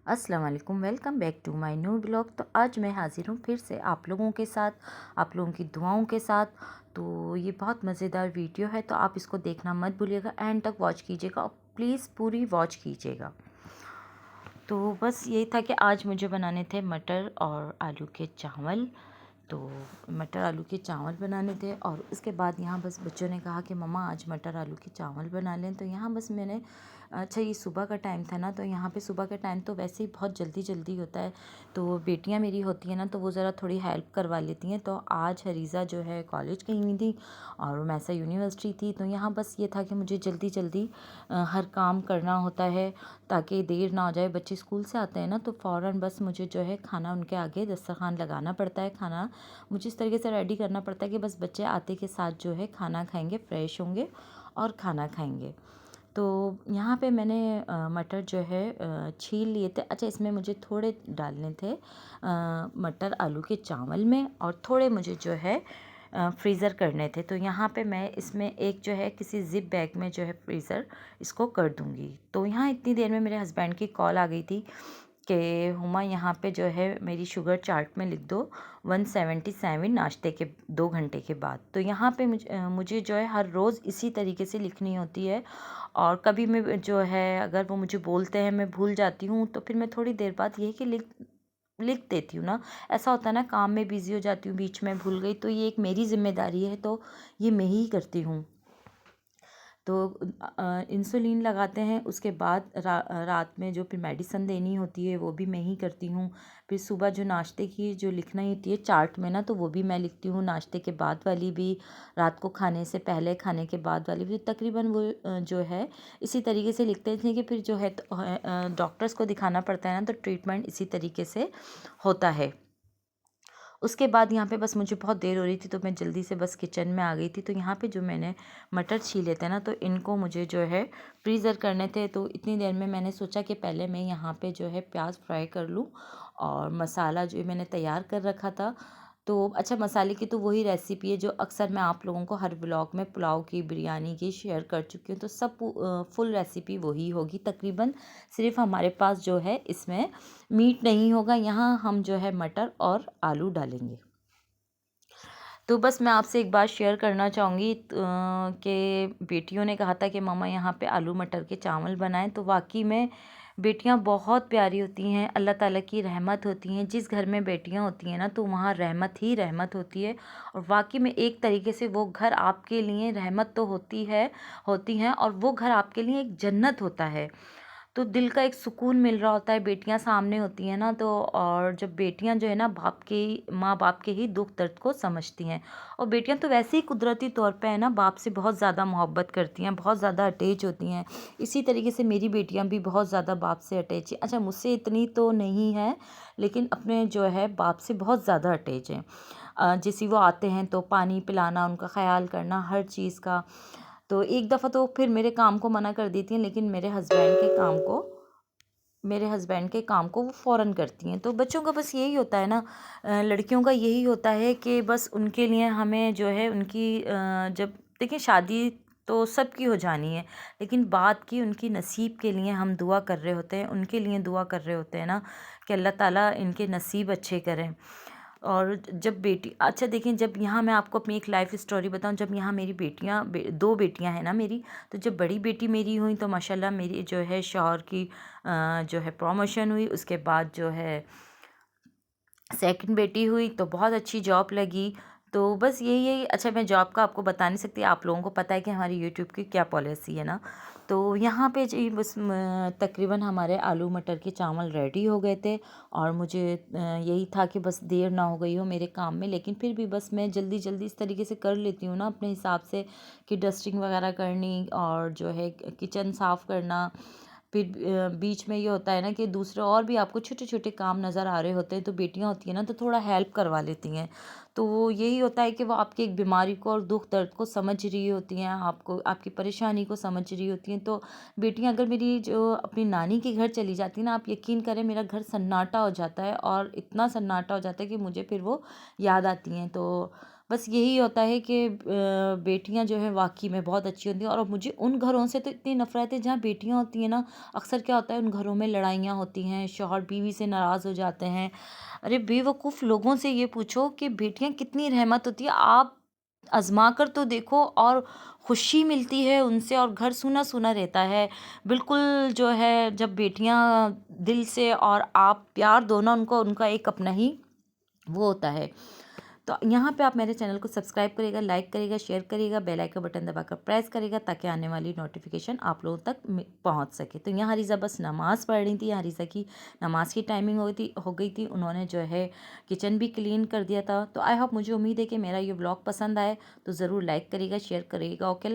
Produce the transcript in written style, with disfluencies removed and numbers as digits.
अस्सलाम वालेकुम, welcome back to my new blog. तो आज मैं हाज़िर हूँ फिर से आप लोगों के साथ, आप लोगों की दुआओं के साथ। तो ये बहुत मज़ेदार वीडियो है, तो आप इसको देखना मत भूलिएगा, एंड तक वॉच कीजिएगा और प्लीज़ पूरी वॉच कीजिएगा। तो बस यही था कि आज मुझे बनाने थे मटर और आलू के चावल। तो मटर आलू के चावल बनाने थे और उसके बाद यहाँ बस बच्चों ने कहा कि मम्मा आज मटर आलू के चावल बना लें। तो यहाँ बस मैंने, अच्छा ये सुबह का टाइम था ना, तो यहाँ पे सुबह का टाइम तो वैसे ही बहुत जल्दी जल्दी होता है। तो बेटियाँ मेरी होती हैं ना, तो वो ज़रा थोड़ी हेल्प करवा लेती हैं। तो आज हरीज़ा जो है कॉलेज गई हुई थी और मैसा यूनिवर्सिटी थी। तो यहाँ बस ये था कि मुझे जल्दी जल्दी हर काम करना होता है ताकि देर ना हो जाए। बच्चे स्कूल से आते हैं ना, तो फ़ौरन बस मुझे जो है खाना उनके आगे दस्तरखान लगाना पड़ता है। खाना मुझे इस तरीके से रेडी करना पड़ता है कि बस बच्चे आते के साथ जो है खाना खाएंगे, फ्रेश होंगे और खाना खाएंगे। तो यहाँ पे मैंने मटर जो है छील लिए थे। अच्छा, इसमें मुझे थोड़े डालने थे मटर आलू के चावल में, और थोड़े मुझे जो है फ्रीज़र करने थे। तो यहाँ पे मैं इसमें एक जो है किसी ज़िप बैग में जो है फ्रीज़र इसको कर दूँगी। तो यहाँ इतनी देर में मेरे हस्बैंड की कॉल आ गई थी कि हुमा यहाँ पे जो है मेरी शुगर चार्ट में लिख दो 177 नाश्ते के 2 घंटे के बाद। तो यहाँ पे मुझे जो है हर रोज़ इसी तरीके से लिखनी होती है। और कभी मैं जो है अगर वो मुझे बोलते हैं मैं भूल जाती हूँ, तो फिर मैं थोड़ी देर बाद यही कि लिख लिख देती हूँ ना। ऐसा होता है ना, काम में बिज़ी हो जाती हूँ, बीच में भूल गई, तो ये एक मेरी ज़िम्मेदारी है, तो ये मैं ही करती हूँ। तो इंसुलिन लगाते हैं, उसके बाद रात में जो फिर मेडिसिन देनी होती है वो भी मैं ही करती हूँ। फिर सुबह जो नाश्ते की जो लिखना ही होती है चार्ट में ना, तो वो भी मैं लिखती हूँ। नाश्ते के बाद वाली भी, रात को खाने से पहले, खाने के बाद वाली भी, तकरीबन वो जो है इसी तरीके से लिखते थे कि फिर जो है डॉक्टर्स को दिखाना पड़ता है ना, तो ट्रीटमेंट इसी तरीके से होता है। उसके बाद यहाँ पे बस मुझे बहुत देर हो रही थी, तो मैं जल्दी से बस किचन में आ गई थी। तो यहाँ पे जो मैंने मटर छीले थे ना, तो इनको मुझे जो है फ्रीज़र करने थे। तो इतनी देर में मैंने सोचा कि पहले मैं यहाँ पे जो है प्याज फ्राई कर लूँ और मसाला जो मैंने तैयार कर रखा था। तो अच्छा, मसाले की तो वही रेसिपी है जो अक्सर मैं आप लोगों को हर व्लॉग में पुलाव की, बिरयानी की शेयर कर चुकी हूँ। तो सब फुल रेसिपी वही होगी तकरीबन। सिर्फ हमारे पास जो है इसमें मीट नहीं होगा, यहाँ हम जो है मटर और आलू डालेंगे। तो बस मैं आपसे एक बात शेयर करना चाहूँगी कि बेटियों ने कहा था कि मम्मा यहाँ पे आलू मटर के चावल बनाएं। तो वाकई में बेटियाँ बहुत प्यारी होती हैं, अल्लाह ताला की रहमत होती हैं। जिस घर में बेटियाँ होती हैं ना, तो वहाँ रहमत ही रहमत होती है। और वाकई में एक तरीके से वो घर आपके लिए रहमत तो होती हैं, और वो घर आपके लिए एक जन्नत होता है। तो दिल का एक सुकून मिल रहा होता है, बेटियां सामने होती हैं ना, तो और जब बेटियां जो है ना माँ बाप के ही दुख दर्द को समझती हैं। और बेटियां तो वैसे ही कुदरती तौर पे है ना, बाप से बहुत ज़्यादा मोहब्बत करती हैं, बहुत ज़्यादा अटैच होती हैं। इसी तरीके से मेरी बेटियां भी बहुत ज़्यादा बाप से अटैच हैं। अच्छा, मुझसे इतनी तो नहीं है, लेकिन अपने जो है बाप से बहुत ज़्यादा अटैच हैं। जैसे वो आते हैं तो पानी पिलाना, उनका ख्याल करना, हर चीज़ का। तो एक दफ़ा तो फिर मेरे काम को मना कर देती हैं, लेकिन मेरे हस्बैंड के काम को वो फ़ौरन करती हैं। तो बच्चों का बस यही होता है ना, लड़कियों का यही होता है कि बस उनके लिए हमें जो है उनकी जब देखिए शादी तो सबकी हो जानी है, लेकिन बाद की उनकी नसीब के लिए हम दुआ कर रहे होते हैं, उनके लिए दुआ कर रहे होते हैं ना, कि अल्लाह ताला इनके नसीब अच्छे करें। और जब बेटी, अच्छा देखिए, जब यहाँ मैं आपको अपनी एक लाइफ स्टोरी बताऊँ, जब यहाँ मेरी दो बेटियाँ हैं ना मेरी। तो जब बड़ी बेटी मेरी हुई, तो माशाल्लाह मेरी जो है शौहर की जो है प्रमोशन हुई। उसके बाद जो है सेकंड बेटी हुई, तो बहुत अच्छी जॉब लगी। तो बस यही है। अच्छा, मैं जॉब का आपको बता नहीं सकती, आप लोगों को पता है कि हमारी यूट्यूब की क्या पॉलिसी है ना। तो यहाँ पे जी बस तकरीबन हमारे आलू मटर के चावल रेडी हो गए थे, और मुझे यही था कि बस देर ना हो गई हो मेरे काम में। लेकिन फिर भी बस मैं जल्दी जल्दी इस तरीके से कर लेती हूँ ना अपने हिसाब से, कि डस्टिंग वगैरह करनी और जो है किचन साफ़ करना। फिर बीच में ये होता है ना कि दूसरे और भी आपको छोटे छोटे काम नज़र आ रहे होते हैं, तो बेटियां होती हैं ना, तो थोड़ा हेल्प करवा लेती हैं। तो वो यही होता है कि वो आपकी एक बीमारी को और दुख दर्द को समझ रही होती हैं, आपको आपकी परेशानी को समझ रही होती हैं। तो बेटियां अगर मेरी जो अपनी नानी के घर चली जाती हैं ना, आप यकीन करें मेरा घर सन्नाटा हो जाता है, और इतना सन्नाटा हो जाता है कि मुझे फिर वो याद आती हैं। तो बस यही होता है कि बेटियां जो है वाकई में बहुत अच्छी होती हैं। और मुझे उन घरों से तो इतनी नफ़रत है जहाँ बेटियां होती हैं ना, अक्सर क्या होता है उन घरों में लड़ाइयाँ होती हैं, शौहर बीवी से नाराज़ हो जाते हैं। अरे बेवकूफ़ लोगों से ये पूछो कि बेटियां कितनी रहमत होती है, आप आजमा कर तो देखो। और खुशी मिलती है उनसे और घर सूना सूना रहता है। बिल्कुल जो है जब बेटियां दिल से और आप प्यार दो ना उनको, उनका एक अपना ही वो होता है। तो यहाँ पे आप मेरे चैनल को सब्सक्राइब करिएगा, लाइक करिएगा, शेयर करिएगा, बेल आइकन बटन दबाकर प्रेस करिएगा ताकि आने वाली नोटिफिकेशन आप लोगों तक पहुँच सके। तो यहाँ हरीज़ा बस नमाज़ पढ़ रही थी, हरीज़ा की नमाज की टाइमिंग हो गई थी। उन्होंने जो है किचन भी क्लीन कर दिया था। तो आई होप, मुझे उम्मीद है कि मेरा ये व्लॉग पसंद आए तो ज़रूर लाइक करिएगा, शेयर करिएगा। ओके।